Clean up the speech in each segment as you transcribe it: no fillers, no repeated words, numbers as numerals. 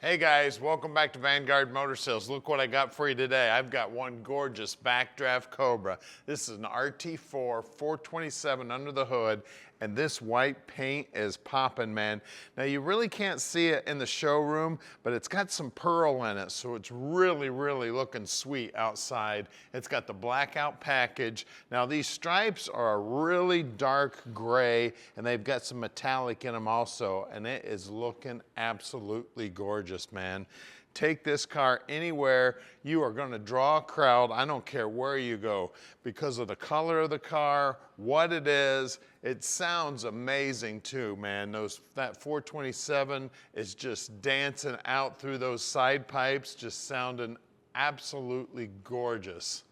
Hey guys, welcome back to Vanguard Motor Sales. Look what I got for you today. I've got one gorgeous Backdraft Cobra. This is an RT4 427 under the hood, and this white paint is popping, man. Now you really can't see it in the showroom, but it's got some pearl in it, so it's really looking sweet outside. It's got the blackout package. Now these stripes are a really dark gray, and they've got some metallic in them also, and it is looking absolutely gorgeous, man. Take this car anywhere, you are going to draw a crowd. I don't care where you go because of the color of the car, what it is. It sounds amazing too, man. That 427 is just dancing out through those side pipes, just sounding absolutely gorgeous.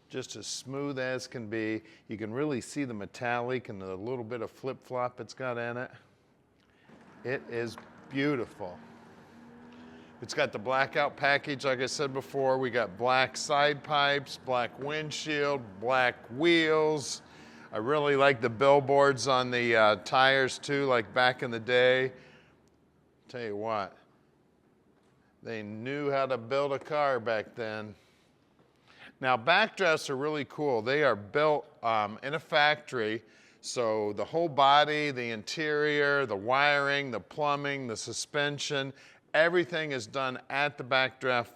Just as smooth as can be. You can really see the metallic and the little bit of flip-flop it's got in it. It is beautiful. It's got the blackout package, like I said before. We got black side pipes, black windshield, black wheels. I really like the billboards on the tires too, like back in the day. Tell you what, they knew how to build a car back then. Now backdrafts are really cool. They are built in a factory. So the whole body, the interior, the wiring, the plumbing, the suspension, everything is done at the Backdraft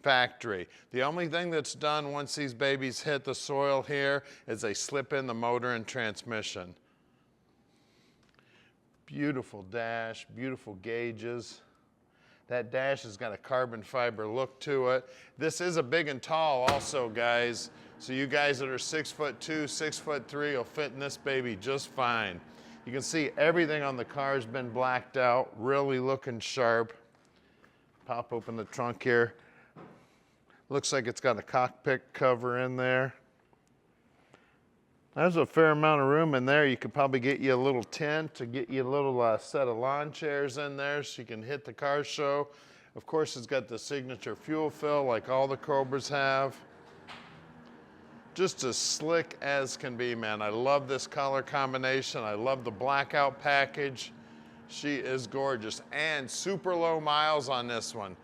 factory. The only thing that's done once these babies hit the soil here is they slip in the motor and transmission. Beautiful dash, beautiful gauges. That dash has got a carbon fiber look to it. This is a big and tall also, guys. So you guys that are 6'2", 6'3" will fit in this baby just fine. You can see everything on the car has been blacked out, really looking sharp. Pop open the trunk here. Looks like it's got a cockpit cover in there. There's a fair amount of room in there. You could probably get you a little tent to get you a little set of lawn chairs in there so you can hit the car show. Of course, it's got the signature fuel fill like all the Cobras have. Just as slick as can be, man. I love this color combination. I love the blackout package. She is gorgeous and super low miles on this one.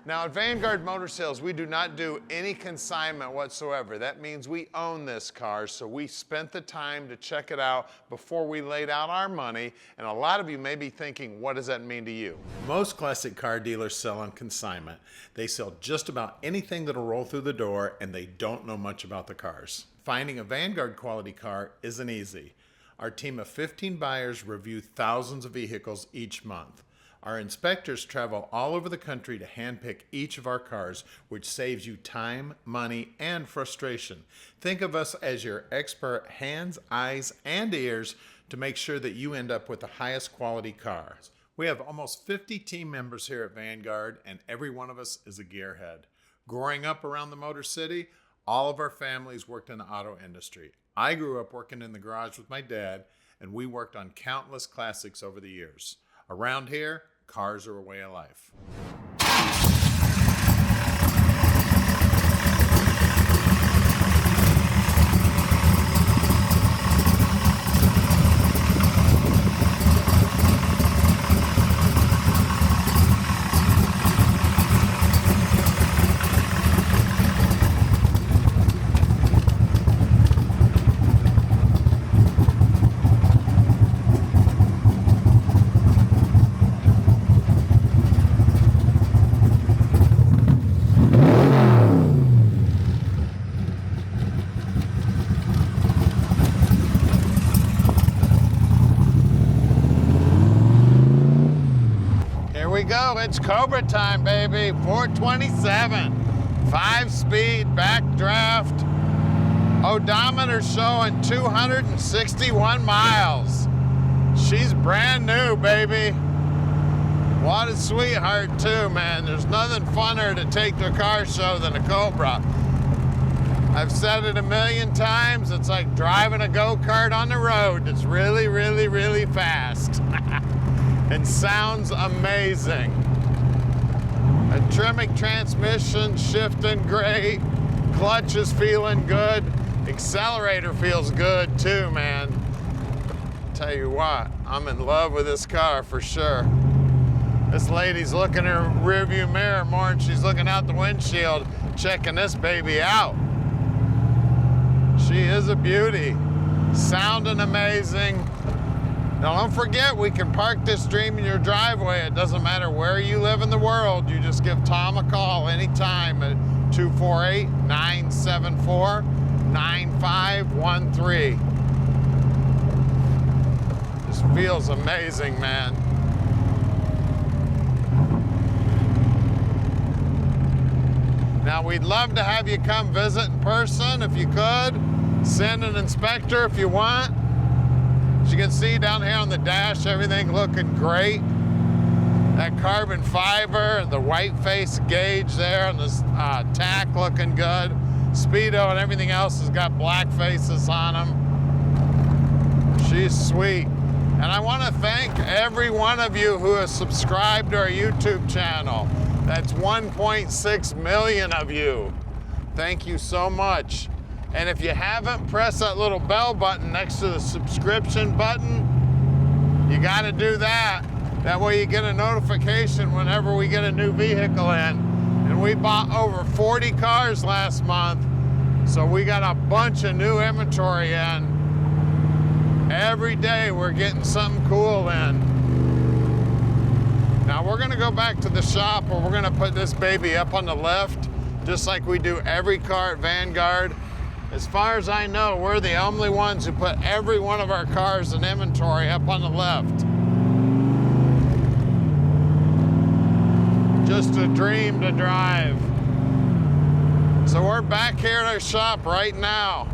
Now at Vanguard Motor Sales, we do not do any consignment whatsoever. That means we own this car, so we spent the time to check it out before we laid out our money. And a lot of you may be thinking, what does that mean to you? Most classic car dealers sell on consignment. They sell just about anything that'll roll through the door, and they don't know much about the cars. Finding a Vanguard quality car isn't easy. Our team of 15 buyers review thousands of vehicles each month. Our inspectors travel all over the country to handpick each of our cars, which saves you time, money, and frustration. Think of us as your expert hands, eyes, and ears to make sure that you end up with the highest quality car. We have almost 50 team members here at Vanguard, and every one of us is a gearhead. Growing up around the Motor City, all of our families worked in the auto industry. I grew up working in the garage with my dad, and we worked on countless classics over the years. Around here, cars are a way of life. It's Cobra time, baby. 427, 5-speed Backdraft. Odometer showing 261 miles. She's brand new, baby. What a sweetheart too, man. There's nothing funner to take to a car show than a Cobra. I've said it a million times. It's like driving a go-kart on the road. It's really fast. And sounds amazing. A Tremec transmission, shifting great, clutch is feeling good, accelerator feels good too, man. Tell you what, I'm in love with this car for sure. This lady's looking in her rearview mirror more than she's looking out the windshield, checking this baby out. She is a beauty. Sounding amazing. Now don't forget, we can park this dream in your driveway. It doesn't matter where you live in the world. You just give Tom a call anytime at 248-974-9513. This feels amazing, man. Now we'd love to have you come visit in person if you could. Send an inspector if you want. As you can see down here on the dash, everything looking great. That carbon fiber and the white face gauge there and this tack looking good. Speedo and everything else has got black faces on them. She's sweet. And I want to thank every one of you who has subscribed to our YouTube channel. That's 1.6 million of you. Thank you so much. And if you haven't, press that little bell button next to the subscription button. You got to do that. That way you get a notification whenever we get a new vehicle in. And we bought over 40 cars last month, so we got a bunch of new inventory in. Every day we're getting something cool in. Now we're gonna go back to the shop where we're gonna put this baby up on the left, just like we do every car at Vanguard. As far as I know, we're the only ones who put every one of our cars in inventory up on the left. Just a dream to drive. So we're back here at our shop right now.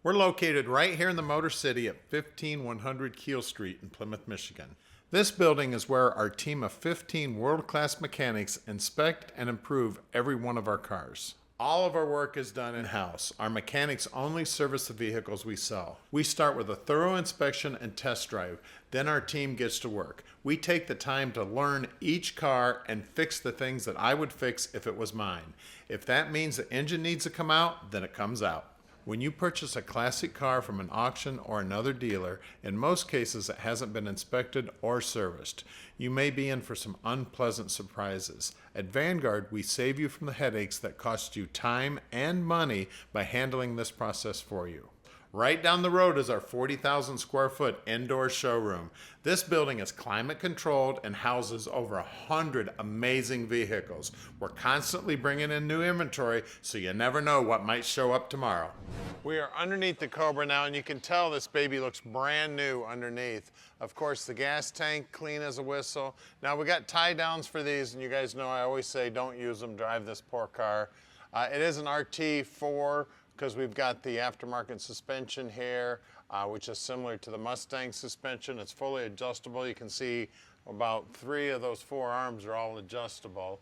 We're located right here in the Motor City at 15100 Keel Street in Plymouth, Michigan. This building is where our team of 15 world-class mechanics inspect and improve every one of our cars. All of our work is done in-house. Our mechanics only service the vehicles we sell. We start with a thorough inspection and test drive. Then our team gets to work. We take the time to learn each car and fix the things that I would fix if it was mine. If that means the engine needs to come out, then it comes out. When you purchase a classic car from an auction or another dealer, in most cases it hasn't been inspected or serviced. You may be in for some unpleasant surprises. At Vanguard, we save you from the headaches that cost you time and money by handling this process for you. Right down the road is our 40,000 square foot indoor showroom. This building is climate controlled and houses over 100 amazing vehicles. We're constantly bringing in new inventory, so you never know what might show up tomorrow. We are underneath the Cobra now, and you can tell this baby looks brand new underneath. Of course, the gas tank clean as a whistle. Now we got tie downs for these, and you guys know I always say don't use them, drive this poor car. It is an RT4, because we've got the aftermarket suspension here, which is similar to the Mustang suspension. It's fully adjustable. You can see about 3 of those 4 arms are all adjustable.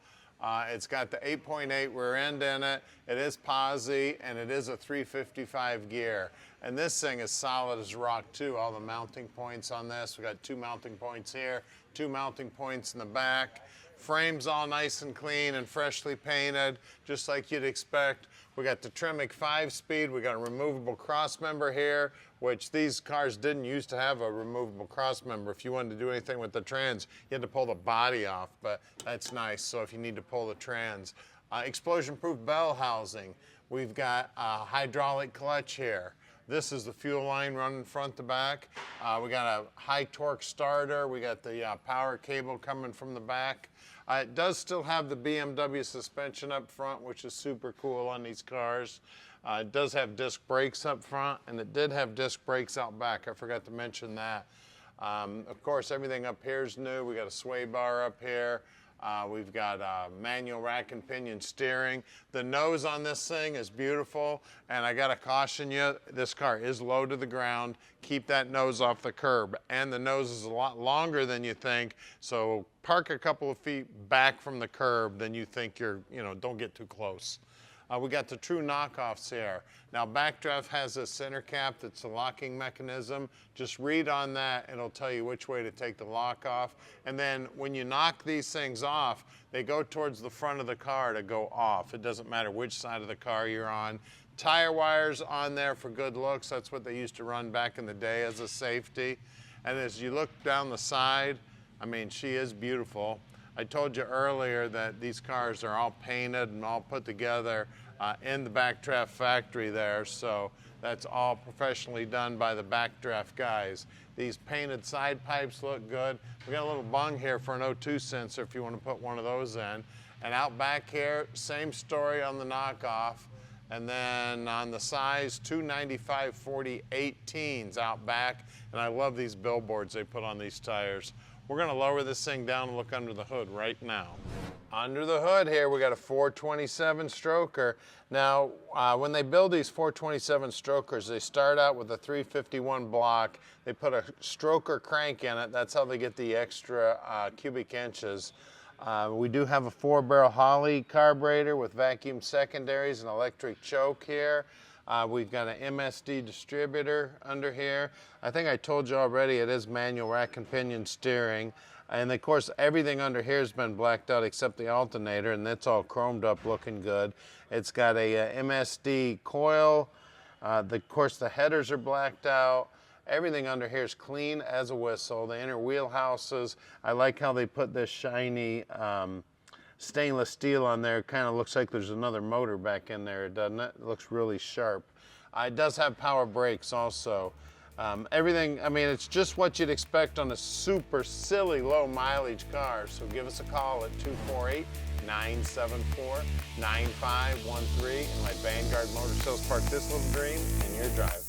It's got the 8.8 rear end in it. It is posi, and it is a 355 gear. And this thing is solid as rock too. All the mounting points on this. We got 2 mounting points here, 2 mounting points in the back. Frame's all nice and clean and freshly painted, just like you'd expect. We got the Tremec 5-speed. We got a removable cross member here, which these cars didn't used to have a removable cross member. If you wanted to do anything with the trans, you had to pull the body off, but that's nice. So if you need to pull the trans. Explosion-proof bell housing. We've got a hydraulic clutch here. This is the fuel line running front to back. We got a high torque starter. We got the power cable coming from the back. It does still have the BMW suspension up front, which is super cool on these cars. It does have disc brakes up front, and it did have disc brakes out back. I forgot to mention that. Of course, everything up here is new. We got a sway bar up here. We've got manual rack and pinion steering. The nose on this thing is beautiful, and I gotta caution you, this car is low to the ground. Keep that nose off the curb, and the nose is a lot longer than you think, so park a couple of feet back from the curb than you think don't get too close. We got the true knockoffs here. Now Backdraft has a center cap that's a locking mechanism. Just read on that, it'll tell you which way to take the lock off. And then when you knock these things off, they go towards the front of the car to go off. It doesn't matter which side of the car you're on. Tire wires on there for good looks. That's what they used to run back in the day as a safety. And as you look down the side, I mean, she is beautiful. I told you earlier that these cars are all painted and all put together in the Backdraft factory there, so that's all professionally done by the Backdraft guys. These painted side pipes look good. We got a little bung here for an O2 sensor if you want to put one of those in. And out back here, same story on the knockoff. And then on the size, 295/40 18s out back. And I love these billboards they put on these tires. We're gonna lower this thing down and look under the hood right now. Under the hood here, we got a 427 stroker. Now, when they build these 427 strokers, they start out with a 351 block. They put a stroker crank in it. That's how they get the extra cubic inches. We do have a 4-barrel Holley carburetor with vacuum secondaries and electric choke here. We've got an MSD distributor under here. I think I told you already it is manual rack and pinion steering. And of course, everything under here has been blacked out except the alternator, and that's all chromed up looking good. It's got a MSD coil. Of course, the headers are blacked out. Everything under here is clean as a whistle. The inner wheelhouses, I like how they put this shiny stainless steel on there. It kind of looks like there's another motor back in there, doesn't it? It looks really sharp. It does have power brakes also. Everything, I mean, it's just what you'd expect on a super silly low mileage car. So give us a call at 248-974-9513 and let Vanguard Motor Sales park this little dream in your drive.